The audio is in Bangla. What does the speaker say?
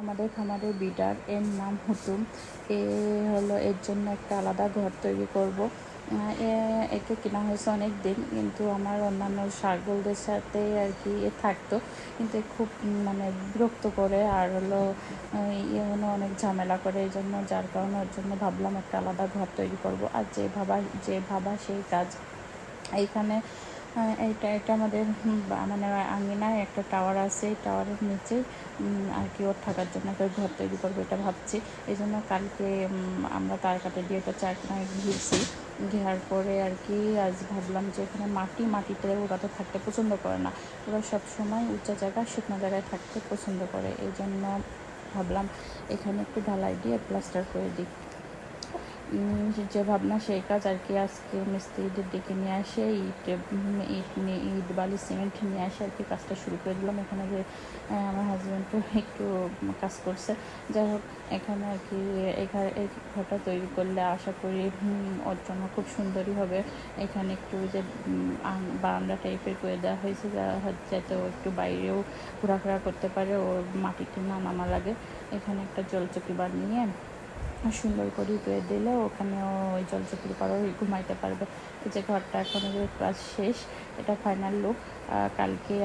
আমাদের খামারের বিডার, এর নাম হুতুম। এর জন্য একটা আলাদা ঘর তৈরি করব। একে কেনা হয়েছে অনেক দিন, কিন্তু আমার অন্যান্য ছাগলদের সাথে আর কি থাকতো, কিন্তু খুব মানে বিরক্ত করে, আর অনেক ঝামেলা করে। এই জন্য যার কারণে ওর জন্য ভাবলাম একটা আলাদা ঘর তৈরি করব। আর যে ভাবা সেই কাজ। এইখানে এটা আমাদের মানে আঙিনায় একটা টাওয়ার আছে, এই টাওয়ারের নিচে আর কি ওর থাকার জন্য একটা ঘর তৈরি করবো এটা ভাবছি। এই জন্য কালকে আমরা তার কাটে দিয়ে এটা চারখানা ঘিরছি। ঘেরার পরে আর কি আজ ভাবলাম যে এখানে মাটিতে ওরা তো থাকতে পছন্দ করে না, ওরা সবসময় উঁচা জায়গায় শুকনো জায়গায় থাকতে পছন্দ করে। এই জন্য ভাবলাম এখানে একটু ঢালাই দিয়ে প্লাস্টার করে দিই। যে ভাবনা সেই কাজ আর কি। আজকে মিস্ত্রিদের ডেকে নিয়ে আসে ইট বালি সিমেন্ট নিয়ে আসে আর কি কাজটা শুরু করে দিলাম। এখানে যে আমার হাজব্যান্ডও একটু কাজ করছে। যাই হোক, এখানে আর কি এই ঘরটা তৈরি করলে আশা করি ওর জন্য খুব সুন্দরই হবে। এখানে একটু যে বারান্দা টাইপের করে দেওয়া হয়েছে, যাতে ও একটু বাইরেও ঘোরাফেরা করতে পারে, ওর মাটিতে নামা লাগে। এখানে একটা জলচকি বানিয়ে সুন্দর করে ধুয়ে দিলে ওখানেও ওই জলচকির পরেও ঘুমাইতে পারবে। এই যে ঘরটা এখন কাজ শেষ, এটা ফাইনাল লুক। কালকে